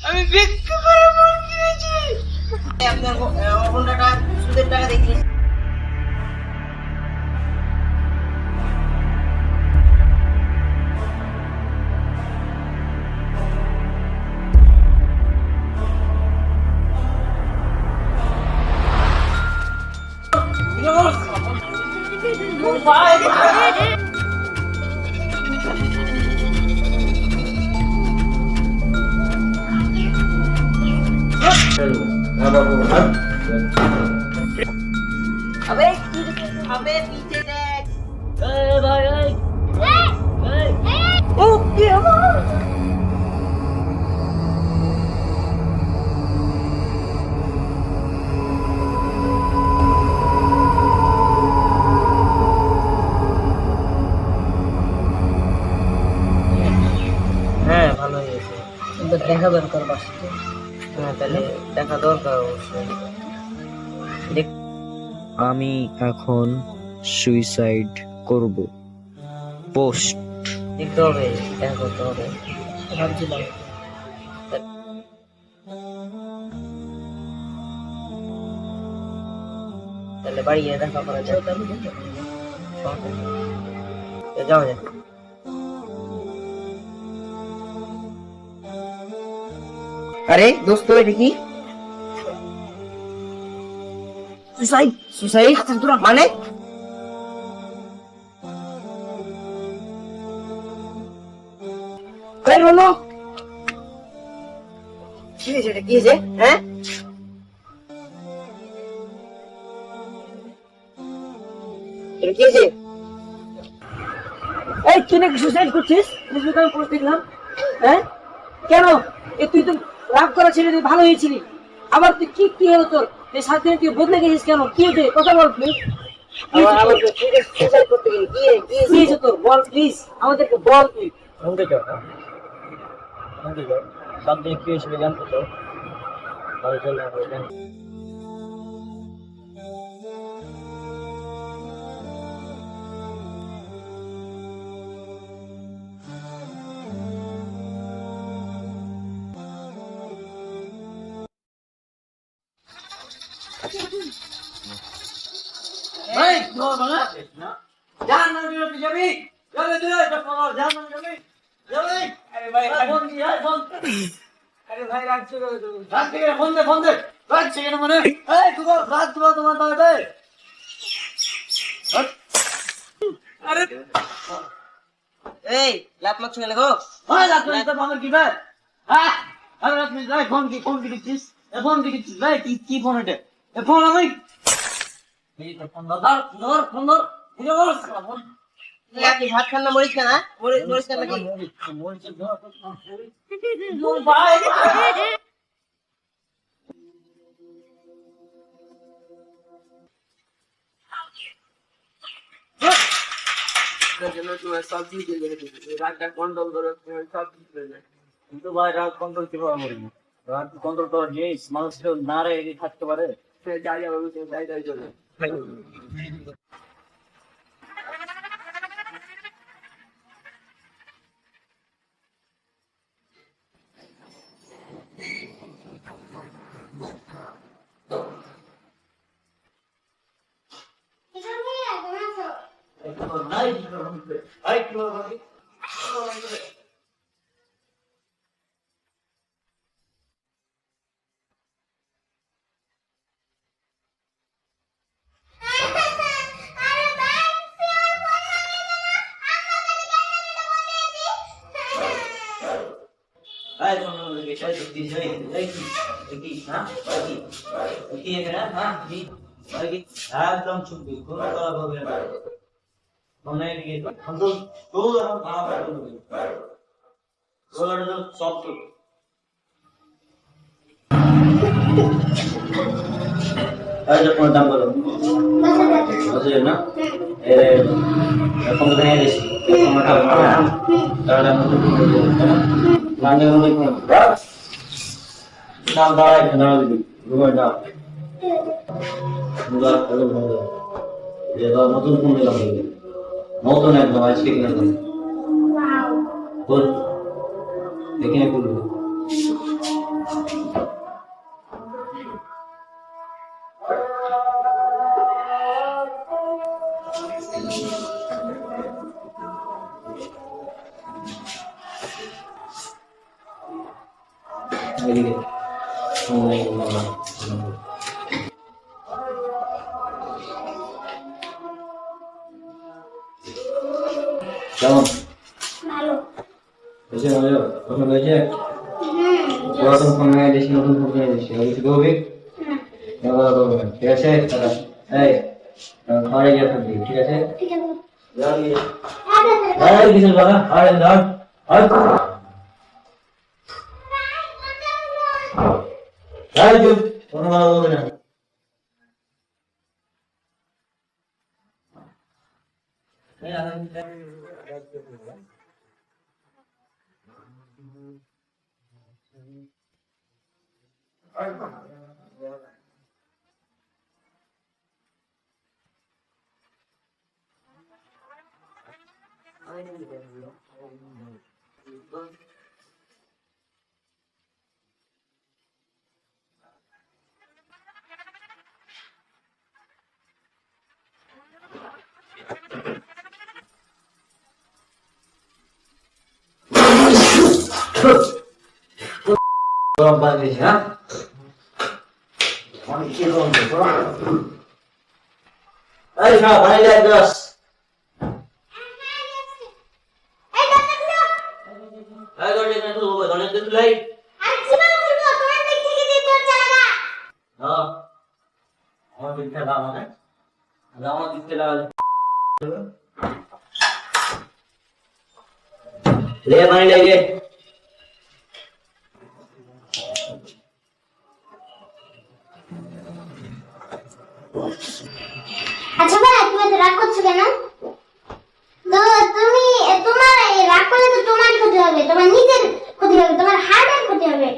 আমি ভিক্ষা করে মন কিনেছি। আপনার ঘন্টাটা সুদের টাকা দেখি। अबे अबे पीछे देख। भाई ओ क्या হ্যাঁ ভালো হয়েছে কিন্তু দেখা দরকার বাসতে। হ্যাঁ তাহলে দেখা দরকার অবশ্যই। আমি এখন সুইসাইড করব। পোস্ট দেখতে হবে, দেখা করতে হবে ভাবছিলাম। তাহলে বাড়ি গিয়ে দেখা করা যায়। যাও যায়। আরে দোস্ত এটা কি? সুসাইড সুসাইড মানে বলো কি হয়েছে? এটা কি হয়েছে? হ্যাঁ এটা কি হয়েছে? এই তুই নাকি সুসাইড করছিস? ফেসবুকে আমি পোস্ট দেখলাম। হ্যাঁ কেন? তুই তো রাগ করা ছেড়ে তুই ভালো হয়েছিলি, আবার তুই কি কি হলো তোর? এই সাথে তুই বদলে গেছিস কেন? কি হয়েছে কথা বল প্লিজ। তোর বল প্লিজ, আমাদেরকে বল তুই। কি হয়েছিল জানতো তো? ভাই তোর বাবা জান না তুই যাবি যাবে তুই এটা পড়া জান না যাবি যাবে। আরে ভাই ফোন দি ফোন। আরে ভাই রাখছো রাত থেকে ফোন দে রাখছে কেন মানে? এই তুই রাত তোমার দাদা আরে এই লাভ মারছো কেন গো? ভাই রাত তো আমার কি ভাই? হ্যাঁ আরে রাত মিনিট ভাই ফোন কি দিচ্ছিস? ফোন দিচ্ছিস ভাই কি ফোন এটা? ফোন আমি ভাত খান না মরিচ খান? মরিচ খান নাকি? কিন্তু ভাই রাগ কন্ট্রোল কিভাবে করবো? রাগ কন্ট্রোল করার জিনিস মানুষ না রেগে থাকতে পারে। একদম চুপবি কোনো কথা বলবে না। মনে রেখে অন্তত তো আমার ভালো লাগবে ওরা তো সব তো আজ কোন দাম বলো বুঝলে না? এখন তো নিয়ে এসেছি আমরা তাহলে মানে অনেক নাম দাঁড়ায় দাঁড়া দিবি রুমে দাও এবার নতুন ফোন দিলাম নতুন একদম আজকে কিনে দেবো এখানে করবো এদিকে কেমন ভালো হয়েছে মজা পছন্দ হয়েছে পুরাতন ফোন নিয়ে দিয়েছি নতুন ফোন নিয়ে দিয়েছি আর কিছু করবি ঠিক আছে এই ঘরে গিয়ে থাকবি ঠিক আছে ঠিক আছে কিছু বলা আর ধর আর কোনো ভালো বলবে না গরম পানি দিয়েছি হ্যাঁ অনেক কি গরম এই না পানি দেয় গ্লাস এই দরজা কেন খুলবো দরজা তো খুলাই হ্যাঁ আমার দিকটা দাও মানে আমার দিকটা লাগালে ले पानी लेके আচ্ছা ভাই তুমি তো রাগ করছো কেন? তো তুমি তোমার এই রাগ করলে তো তোমার ক্ষতি হবে, তোমার নিজের ক্ষতি হবে, তোমার হার্টের ক্ষতি হবে।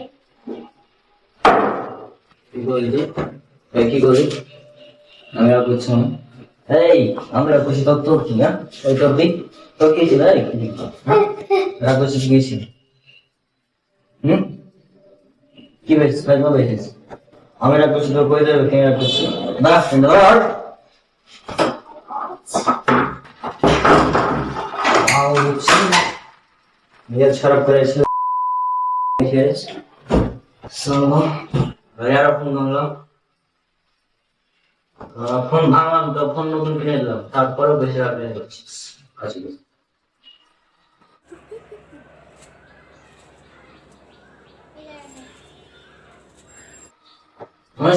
কি বললি কি বলি আমি আর বুঝছি না এই আমরা খুশি তো তোর কি না ওই তোর দিক তোর কি ছিল রাগ করছি গেছি কি বেশ কাজমা বেশিস আমি রাগ করছি তোর কই দেবে কে রাগ করছি না সুন্দর মেয়ের খারাপ করেছে ফোন ভাঙলাম ফোন ভাঙলাম তো ফোন নতুন কিনে দিলাম তারপরে বেশি রাগ করছিস আচ্ছা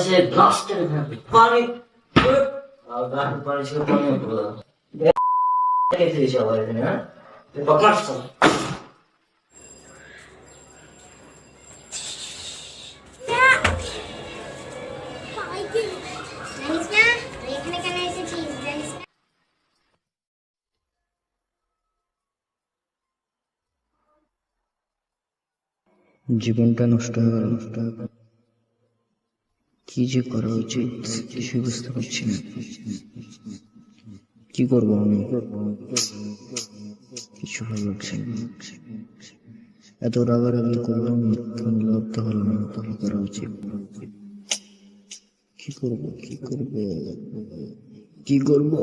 সে ব্লাস্টের পানি পানি ছিল পানি খেয়েছিস আবার এখানে হ্যাঁ বকমাস জীবনটা নষ্ট হয়ে গেল কি যে করা উচিত কিছুই বুঝতে পারছি না কি করবো আমি কিছু ভালো লাগছে না এত রাগারাগি করলাম লাভটা হলো না তাহলে করা উচিত কি করবো কি করবো কি করবো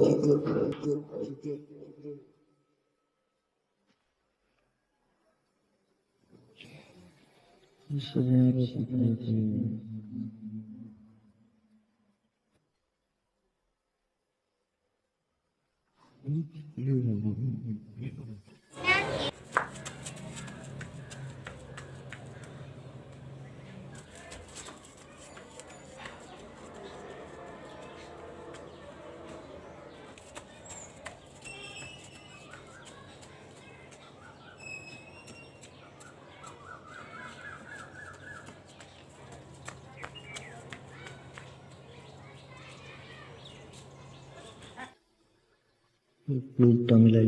টাংলাই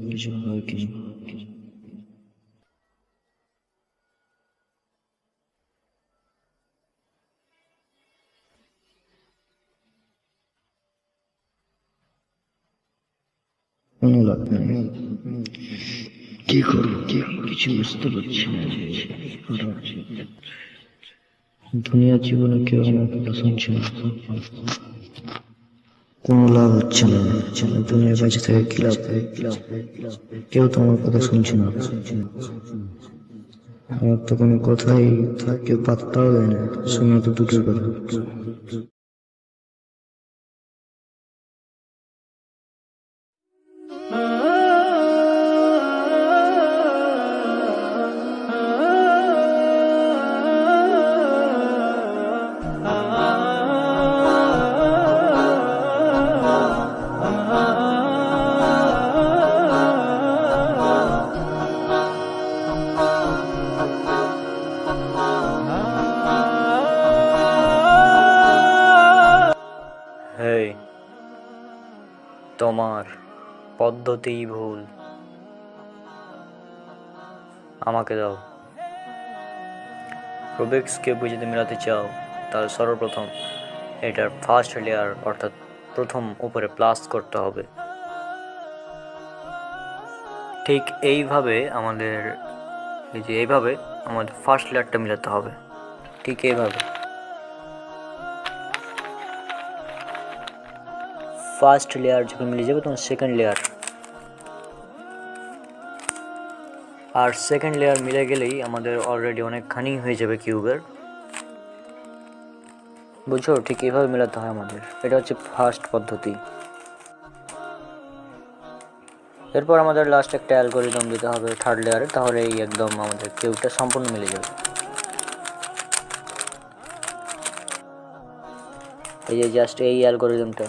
কিছু হয় কি কোনো লাভ নেই কি করবো কিছু বুঝতে পারছি না দুনিয়ার জীবনে কেউ আমার কথা শুনছে না কোনো লাভ হচ্ছে না দুনিয়ার কাছে থেকে কি লাভ কেউ তো আমার কথা শুনছে না আমার তো কোনো কথাই কেউ পাত্তাও দেয় না, শোনা তো দূরের কথা। হেই, তোমার পদ্ধতি ভুল, আমাকে দাও। রুবিক্স কিউব যদি মেলাতে চাও তাহলে সর্বপ্রথম এটার ফার্স্ট লেয়ার অর্থাৎ প্রথম উপরে প্লাস করতে হবে। ঠিক এইভাবে এইভাবে আমাদের ফার্স্ট লেয়ারটা মেলাতে হবে, ঠিক এইভাবে। ফার্স্ট লেয়ার যখন মিলে যাবে তখন সেকেন্ড লেয়ার, আর সেকেন্ড লেয়ার মিলে গেলেই আমাদের অলরেডি অনেকখানি হয়ে যাবে কিউবের। বুঝছো, ঠিক এইভাবে মেলাতে হয় আমাদের। এটা হচ্ছে ফার্স্ট পদ্ধতি। এরপর আমাদের লাস্ট একটা অ্যালগরিদম দিতে হবে থার্ড লেয়ারে, তাহলে এই একদম আমাদের কিউবটা সম্পূর্ণ মিলে যাবে। এই যে জাস্ট এই অ্যালগরিদমটা,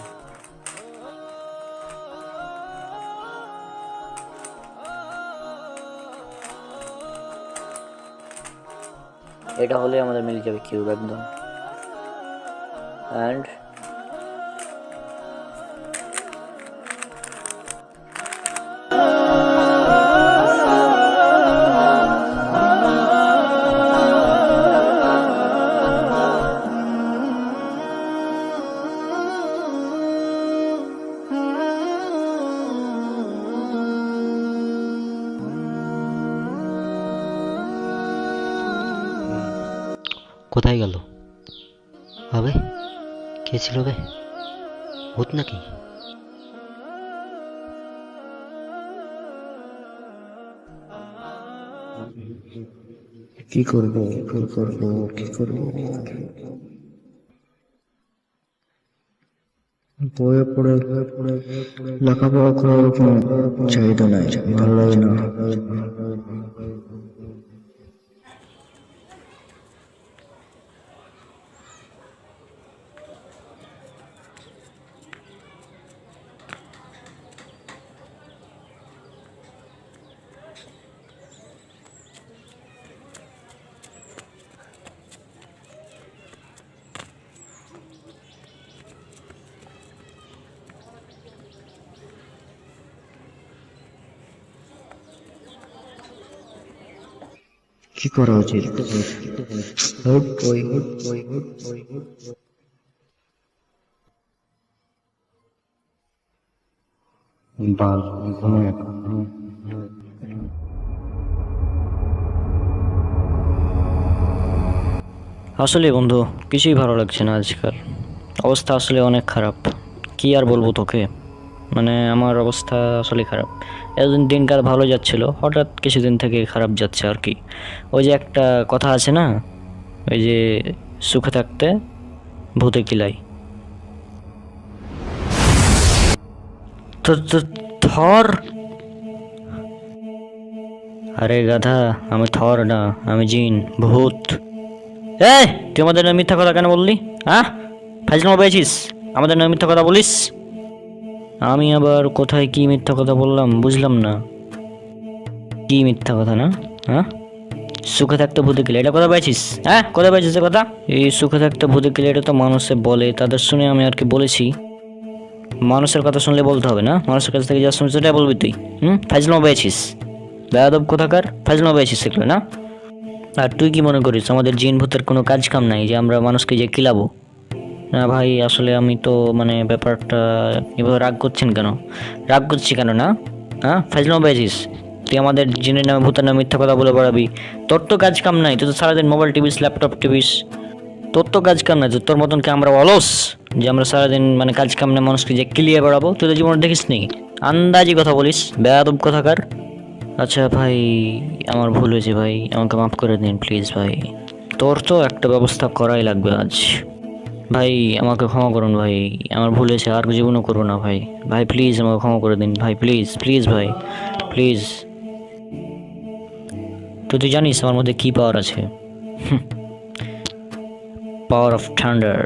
এটা হলে আমাদের মিলে যাবে কিউব একদম। অ্যান্ড কোথায় গেল? হবে কে ছিল বে? ভূত নাকি? কি করবো কি করবো কি করবো? বয়ে পড়ে লেখাপড়া করার কোনো চাহিদা নাই, ভালো লাগে না। কি করা উচিত? আসলে বন্ধু কিছুই ভালো লাগছে না আজকাল, অবস্থা আসলে অনেক খারাপ। কি আর বলবো তোকে, মানে আমার অবস্থা আসলে খারাপ। এতদিন দিনকাল ভালো যাচ্ছিল, হঠাৎ কিছুদিন থেকে খারাপ যাচ্ছে আর কি। ওই যে একটা কথা আছে না, ওই যে সুখে থাকতে ভূতে কিলাই। তো থর? আরে গাধা, আমি থর না, আমি জিন, ভূত। এই তুই আমাদের নামে মিথ্যা কথা কেন বললি? হ্যাঁ, ফাজলামো পেয়েছিস? আমাদের নামে মিথ্যা কথা বলিস? আমি আবার কোথায় কি মিথ্যা কথা বললাম বুঝলাম না। কি মিথ্যা কথা না? হ্যাঁ, সুখে থাকতে ভূতে কিলাই, এটা কথা পেয়েছিস? হ্যাঁ, কথা পেয়েছিস কথা? এই সুখে থাকতে ভূতে কিলাই এটা তো মানুষে বলে, তাদের শুনে আমি আর কি বলেছি। মানুষের কথা শুনলে বলতে হবে না, মানুষের কাছ থেকে যা শুনছিস সেটাই বলবি তুই। ফাজলামো পেয়েছিস, বেয়াদব কোথাকার, ফাজলামো পেয়েছিস সেগুলো না? আর তুই কি মনে করিস আমাদের জিন ভূতের কোনো কাজ কাম নাই যে আমরা মানুষকে যে কিলাবো? না ভাই, আসলে আমি তো মানে ব্যাপারটা এভাবে রাগ করছেন কেন? রাগ করছি কেন না? হ্যাঁ, ফাজলামো পেয়েছিস? তুই আমাদের জিনের নামে ভূতের নামে মিথ্যা কথা বলে বেড়াবি? তোর তো কাজ কাম নাই, তুই তো সারাদিন মোবাইল টিভিস, ল্যাপটপ টিভিস, তোর তো কাজ কাম নাই। তোর মতন কি আমরা অলস যে আমরা সারাদিন মানে কাজ কাম না মানুষকে যে কিলিয়ে বেড়াবো? তুই তো জীবনে দেখিস নি, আন্দাজি কথা বলিস, বেয়াদব কোথাকার। আচ্ছা ভাই, আমার ভুল হয়েছে ভাই, আমাকে মাফ করে দিন প্লিজ ভাই। তোর তো একটা ব্যবস্থা করাই লাগবে আজ। ভাই আমাকে ক্ষমা করুন ভাই, আমার ভুল হয়েছে, আর জীবনও করবো না ভাই। ভাই প্লিজ আমাকে ক্ষমা করে দিন ভাই, প্লিজ প্লিজ ভাই প্লিজ। তুই জানিস আমার মধ্যে কী পাওয়ার আছে? Power of thunder.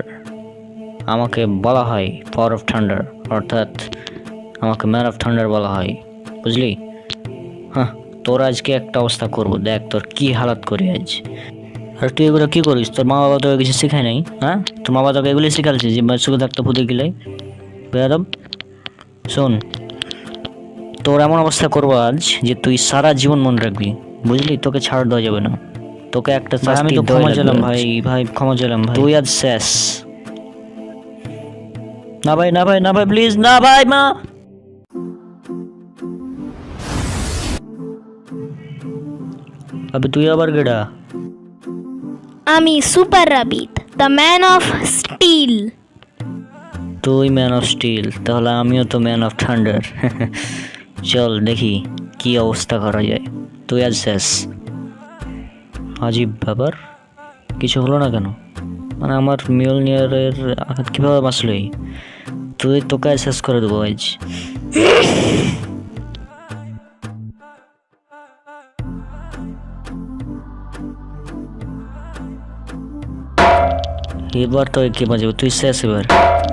আমাকে বলা হয় পাওয়ার অফ থান্ডার, অর্থাৎ আমাকে ম্যান অফ থান্ডার বলা হয়, বুঝলি? হ্যাঁ, তোর আজকে একটা অবস্থা করবো, দেখ তোর কি হালাত করি আজ। আর তুই এগুলো কী করিস? তোর মা বাবা তোকে কিছু শেখায় নাই? হ্যাঁ, তোর মা বাবা তোকে এগুলোই শেখালছে যে সুখে থাকতে পুঁতে গেলে বেয়াদব। শোন, তোর এমন অবস্থা করবো আজ যে তুই সারা জীবন মনে রাখবি, বুঝলি? তোকে ছাড় দেওয়া যাবে না, তোকে একটা আমি তো ক্ষমা চাইলাম ভাই, ভাই ক্ষমা চাইলাম ভাই, তুই আজ শেষ। না ভাই, না ভাই, না ভাই, প্লিজ না ভাই, মা। আবে তুই আবার গেডা? আমি super rabbit, the man of steel. তুই ম্যান অফ স্টিল, তাহলে আমিও তো ম্যান অফ থান্ডার। চল দেখি কি অবস্থা করা যায়। তুই আজ শেষ। আজীব ব্যাপার, কিছু হলো না কেন? মানে আমার মিওলনিয়ারের আঘাত কীভাবে বাঁচলই? তোকে শেষ করে দেবো আজ। এবার তো কে বাঁচাবে? তুই শেষ এবার।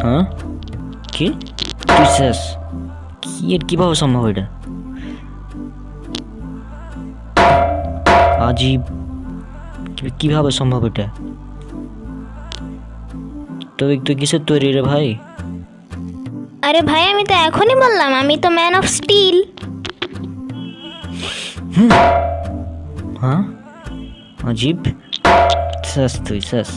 হ্যাঁ, কি তুই শেষ? কিভাবে সম্ভব এটা? আজীব, কিভাবে সম্ভব এটা? তুই কিসের তৈরি রে ভাই? আরে ভাই, আমি তো এখনই বললাম আমি তো ম্যান অফ স্টিল। হ্যাঁ, আজীব, শেষ তুই শেষ।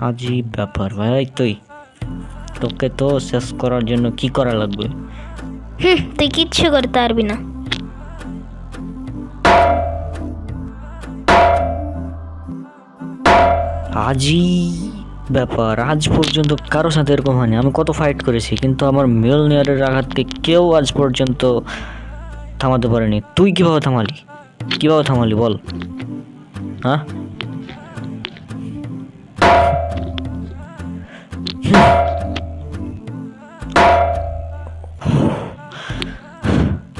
আজীব ব্যাপার ভাই, তোকে তো শেষ করার জন্য কি করা লাগবে? তুই কিচ্ছু করতে পারবি না। আজই ব্যাপার, আজ পর্যন্ত কারো সাথে এরকম হয়নি। আমি কত ফাইট করেছি, কিন্তু আমার মিওলনিয়ারের আঘাতকে কেউ আজ পর্যন্ত থামাতে পারেনি। তুই কিভাবে থামালি বল? হ্যাঁ,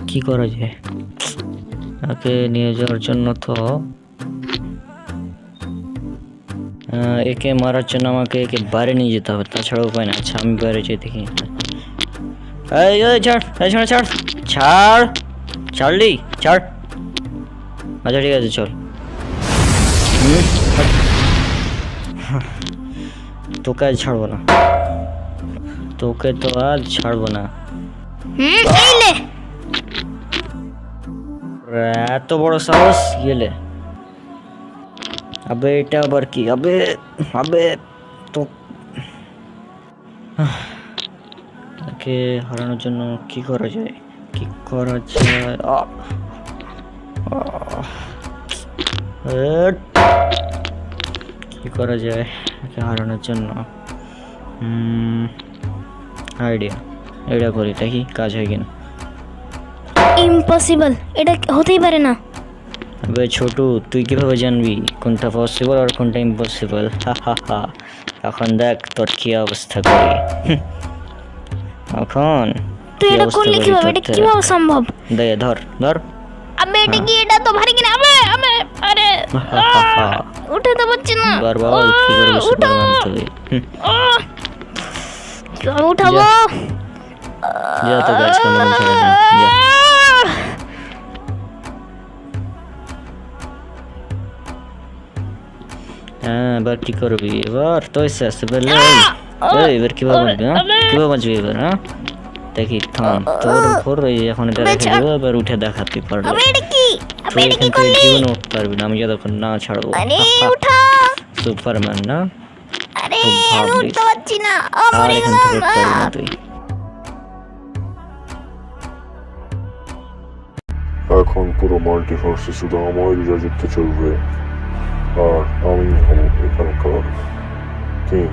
কি করা যায়? একে নিয়ে যাওয়ার জন্য তো একে মারার জন্য আমাকে একে বাইরে নিয়ে যেতে হবে, তাছাড়া উপায় না। আচ্ছা আমি বাইরে যেয়ে দেখি। ছাড়লি? ছাড়। আচ্ছা ঠিক আছে, চল। তোকে আজ ছাড়বো না, তোকে তো আজ ছাড়বো না। এত বড় সাহস গেলে? আবে এটা আবার কি? আবে তো তাকে হারানোর জন্য কি করা যায়? কি করা যায় একে হারানোর জন্য? আইডিয়া করি, দেখি কাজ হয় কিনা। ইম্পসিবল, এটা হতেই পারে না। আবে ছোটু, তুই কিভাবে জানবি কোনটা পসিবল আর কোনটা ইম্পসিবল? এখন দেখ তোর কি অবস্থা করি। এখন তুই এটা করলি কিভাবে? এটা কিভাবে সম্ভব? দে, ধর। আবে এটা তো ভারী কিনা? আরে উঠাতে পারছি না। বাবা কি করবি সুপারম্যান তুই? কিভাবে উঠাবো? যা তো কাজ কর, মন ছেড়ে দে, যা। হ্যাঁ, এবার কি করবি? এবার তো শেষ। এবার কিভাবে বাঁচবি এবার? হ্যাঁ দেখি, থাম। তোর উপর এখন এটা রেখে দেবো, এবার উঠে দেখাতে পারবো। তুই এখান থেকে জীবনে উঠতে পারবি না আমি যতক্ষণ না ছাড়বো। সুপারম্যান না? উঠতে পারছি না, আর এখান থেকে উঠতে পারবি না তুই। এখন পুরো মাল্টিভার্সে শুধু আমারই রাজত্ব চলবে, আর আমি হব এখানকার কিং।